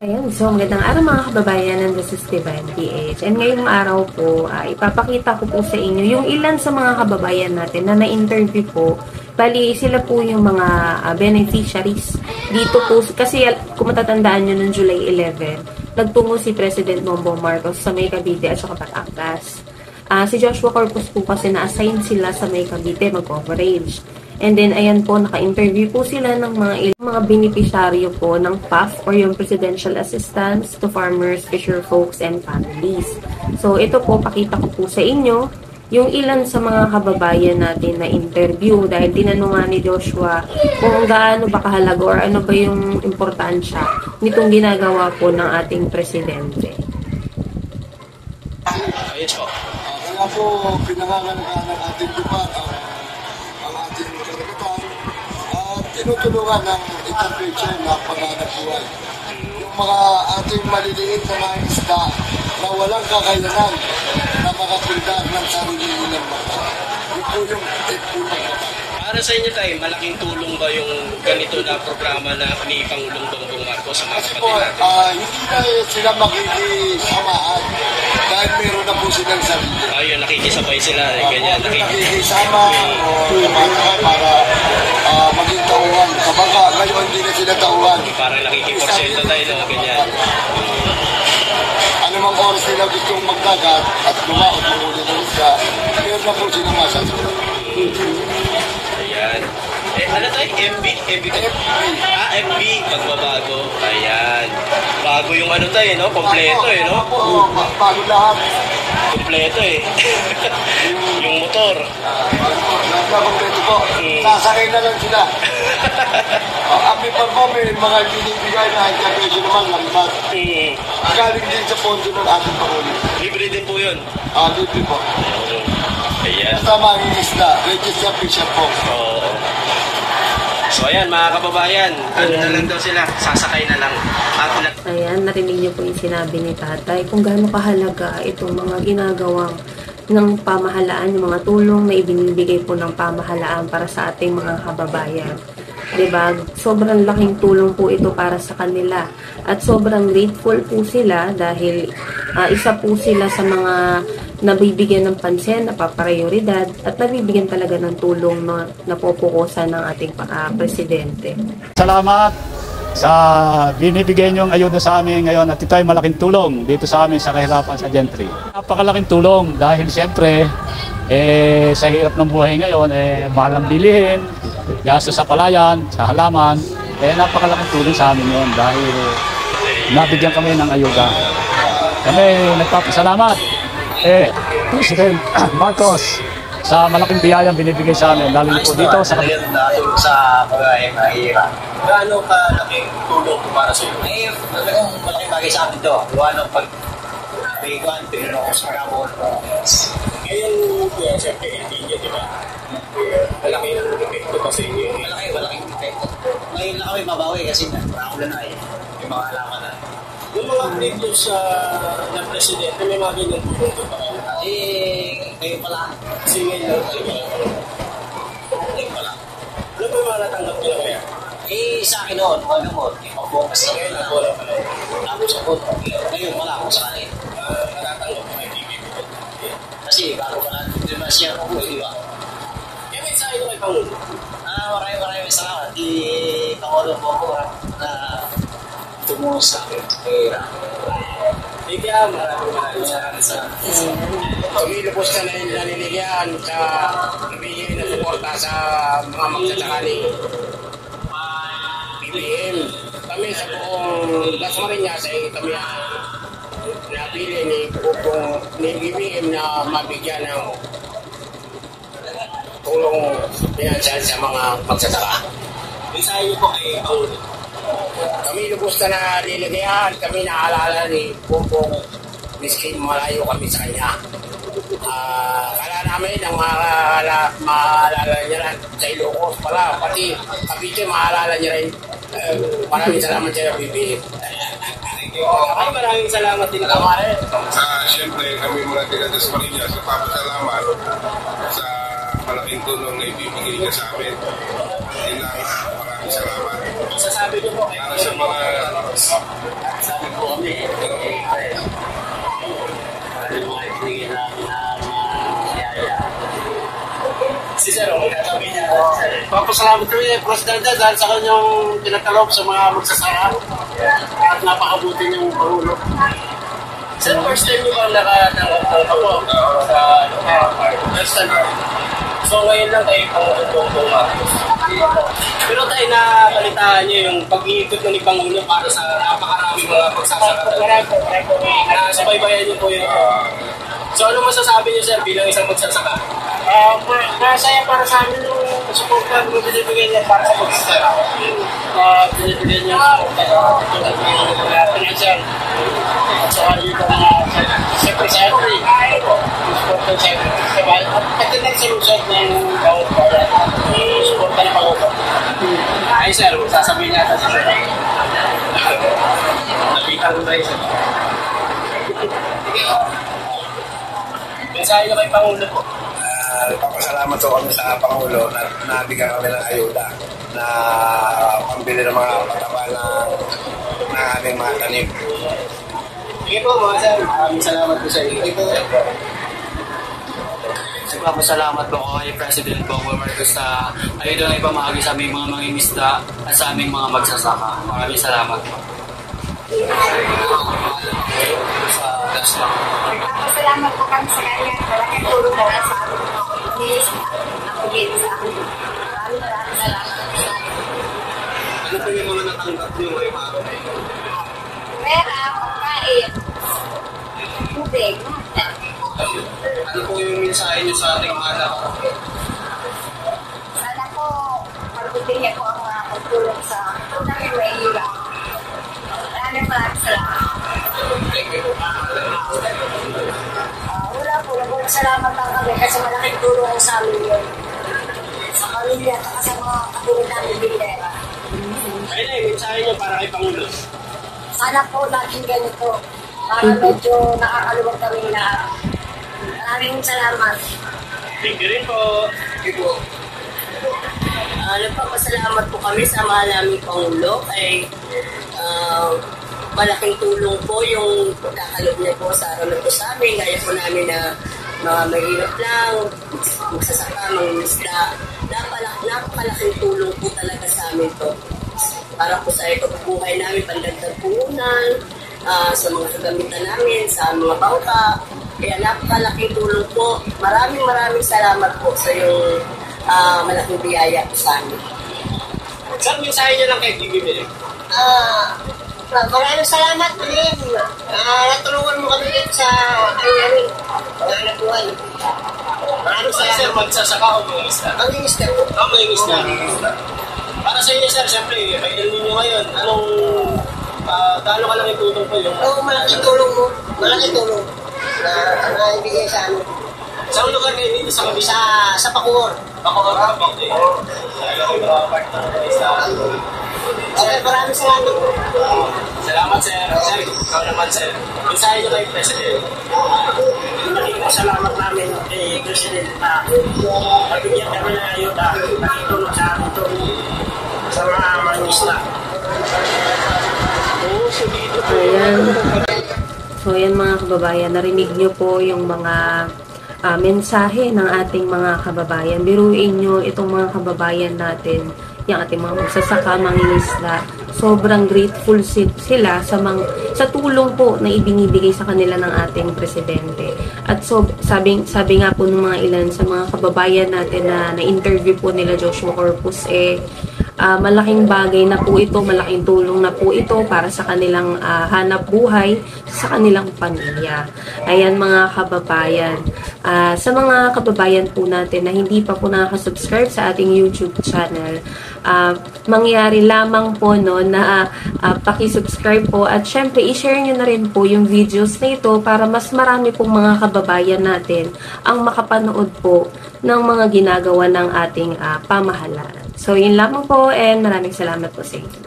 Ayan, so magandang araw mga kababayan, nandun si Steven PH. And ngayong araw po, ipapakita ko po sa inyo yung ilan sa mga kababayan natin na na-interview po. Bali, sila po yung mga beneficiaries. Dito po, kasi kung matatandaan nyo noong July 11, nagtungo si President Bongbong Marcos sa May Cavite at saka Batangas. Si Joshua Corpus po kasi na-assign sila sa May Cavite mag-coverage. And then, ayan po, naka-interview po sila ng mga beneficiaryo po ng PAF or yung Presidential Assistance to Farmers, Fisher Folks, and Families. So, ito po, pakita ko po sa inyo yung ilan sa mga kababayan natin na interview dahil tinanong nga ni Joshua kung gaano ba kahalaga or ano ba yung importansya nitong ginagawa po ng ating Presidente. Ayos po. Kaya po, pinangangalagaan ng ating lupa ang ating karagatan at tinutulungan ng intervention na paghanap buhay. Yung mga ating maliliit na mga isda na walang kakayanan na makapildan ng sarili nilang mga. Yun po yung para sa inyo tayo, malaking tulong ba yung ganito na programa na ni Pangulong Bongbong Marcos sa mga kapatid natin? Hindi na sila makikisamaan dahil meron na po silang sarili. Ayun, nakikisabay sila, ganyan. Nakikisama o tumataka para maging tauhan. Kabaga, ngayon hindi na sila tauhan. Parang nakikiporsyento tayo, no? Ganyan. Anumang oras nila gustong magdagat at lumaot ng ulit ng isda, meron na po silang masasagot. Ayan. Ano tayo? FB? FB, pagbabago. Ayan. Bago yung ano tayo, no? Kompleto, no? Bago lahat. Kompleto, yung motor. Kompleto po. Sasakay na lang sila. Ang people po, may mga binibigay na intervention naman, lambat. Galing din sa pondo ng ating Pangulo. Libre din po yun? Libre po. Ayan. Basta mga isda, register fisher po. Oo. So ayan mga kababayan, ano na lang daw sila, sasakay na lang. Ayan, narinig niyo po yung sinabi ni Tatay kung gaano kahalaga itong mga ginagawang ng pamahalaan, yung mga tulong na ibinibigay po ng pamahalaan para sa ating mga kababayan. Diba? Sobrang laking tulong po ito para sa kanila. At sobrang grateful po sila dahil isa po sila sa mga nabibigyan ng pansin, napaprioridad, at nabibigyan talaga ng tulong na napopokusan ng ating Presidente. Salamat sa binibigay niyong ayuda sa amin ngayon at ito ay malaking tulong dito sa amin sa kahirapan sa Gentry. Napakalaking tulong dahil siyempre sa hirap ng buhay ngayon, mahal ang bilihin, gasto sa palayan, sa halaman, napakalaking tulong sa amin yun dahil nabigyan kami ng ayuda. Kami nagpapasalamat President Marcos sa malaking biyayang binibigay sa amin, lalo po dito sa natulong sa mga mahirap. Gaano ka laking tulong para sa iyo? Talagang malaking bagay sa akin ito. Gawa ng pag-piguan, pinunong ko sa kamon. Ngayon, siyempre, hindi niya, di ba? Malaki ang epekto pa sa inyo. Malaking epekto. Ngayon na kami mabawi kasi nakaulan na yung mga alaman na. Yung mga previous na presidente, may mga ganyan tulong ba kayo? Ngayon pa lang. Kasi ngayon lang. Ngayon pa lang. Ano ba yung mga natanggap nila kaya? Sa akin noon, ano mo, mag-focus na Ngayon na wala pa lang. tapos ako, ngayon wala ako sa kanil. Natatanggap na may bibigyan. Kasi bago pa lang, hindi naman siya ako, di ba? Kaya may sa ino kay Pangulo? Maraming salamat. Pangulo po ako na tumulong sa akin. Kaya maraming salamat. Tumilupos na naniligan sa ibigay na suporta sa mga magsasaka ni BBM. Kami sa buong Dasmariñas ay kami napili ni BBM na mabigyan ng tulong pinansyal sa mga magsasaka. Sa iyo po kay Pangulo? Kami lubos na nililigayan, kami naalala ni Bongbong miskin malayo kami sa kanya. Kala namin ang maalala niya rin sa Ilocos pala, pati Cavite maalala niya rin. Maraming salamat sa BBM. Maraming salamat din. Siyempre, kami mga tiga-Das Marinas, napapasalamat sa malaking tulong na ibibigay niya sa amin. Maraming salamat. Sasabi niyo po para sa mga Papasalamat kami Presidente dahil sa kanyang pinatalok sa mga magsasaka at napakabuti niyong Pangulo. Sir, first time nyo ba nakatanggap sa first time? So ngayon lang kayo Pangulong Bongbong Marcos. Pero tayo nakalitaan nyo yung pag-iikot na ni Pangulo para sa napakaraming mga pagsasaka. Nasubaybayan nyo po yun. So ano masasabi nyo sir bilang isang magsasaka? Masaya para sa amin yung suporta mo binibigay niya para sa magsasaka. Binibigay niya tulad ng financial at saka yung siyempre sa every suporta sa every at pati na sinusunod ng bawat bayan suporta ng Pangulo. Ay sir, sasabihin natin sa sir. Napitan ko tayo sir. Mensahe nyo kay Pangulo po. Nagpapasalamat po kami sa Pangulo na nabigyan kami ng ayuda na pambili ng mga pataba ng aming mga tanim. Sige po mga sir, maraming salamat po sa inyo. Nagpapasalamat po ako kay President Bongbong Marcos sa ayuda na ipamahagi sa aming mga mangingisda at sa aming mga magsasaka. Maraming salamat po. Sa last lang. Salamat po kami sa kanya. Malaking tulong na sa amin. Ako din sa amin. Maraming salamat. Ano po yung mga natanggap nyo ngayong araw? Pera, pagkain, tubig. Ano po yung mensahe nyo sa ating mga anak? Sana po, pagbutin niya po ang mga pagtulong sa namin may hirap. Maraming salamat. Wala po, nagpapasalamat lang kami kasi malaking tulong sa amin yun. Sa pamilya at sa mga katulad namin bindera. Ayun na yung mensahe nyo para kay Pangulo. Sana po laging ganito para medyo nakakaluwag kami na maraming salamat. Thank you rin po. Thank you po. Nagpapasalamat po kami sa mahal naming Pangulo kay malaking tulong po yung pagkakalog niya po sa araw na po sa amin. Gaya po namin na mga mahirap lang, magsasaka, mangingisda. Napakalaking tulong po talaga sa amin to. Para po sa ikabubuhay namin, pandagdag puhunan, sa mga kagamitan namin, sa mga bangka. Kaya napakalaking tulong po. Maraming salamat po sa yung malaking biyaya po sa amin. Saan mensahe nyo lang kay Gigi Bilig? Maraming salamat din. Natulungan mo kami dito sa namin. Nanap buhay. Maraming salamat. Sir, magsasaka o mangingisda? Mangingisda. Mangingisda. Para sa inyo sir, siyempre, may El Nino ngayon. Anong, gaano ka lang itutong po yung... Oo, malaking tulong mo. Malaking tulong. Na ibigay sa amin. Saan lugar kayo dito sa Cavite? Sa Bacoor. Bacoor, Cavite. Ayaw, yung mga partner ko sa... Okay, maraming salamat. Salamat sir. Sir, ikaw naman sir. Mensahe nyo kay President. Salamat namin kay President na pagigyan kami ng ayuda nakitulong sa amin ito sa mga mangisla. Ayan. So, yan mga kababayan, narinig nyo po yung mga mensahe ng ating mga kababayan. Biruin nyo itong mga kababayan natin, yung ating mga magsasaka, mangingisda. Sobrang grateful sila sa tulong po na ibinibigay sa kanila ng ating presidente. At so, sabi nga po ng mga ilan sa mga kababayan natin na na-interview po nila Joshua Corpus, malaking bagay na po ito, malaking tulong na po ito para sa kanilang hanap buhay, sa kanilang pamilya. Ayan mga kababayan. Sa mga kababayan po natin na hindi pa po nakaka-subscribe sa ating YouTube channel, mangyari lamang po no, na paki-subscribe po at syempre i-share nyo na rin po yung videos na ito para mas marami pong mga kababayan natin ang makapanood po ng mga ginagawa ng ating pamahalaan. So, yun lamang po and maraming salamat po sa inyo.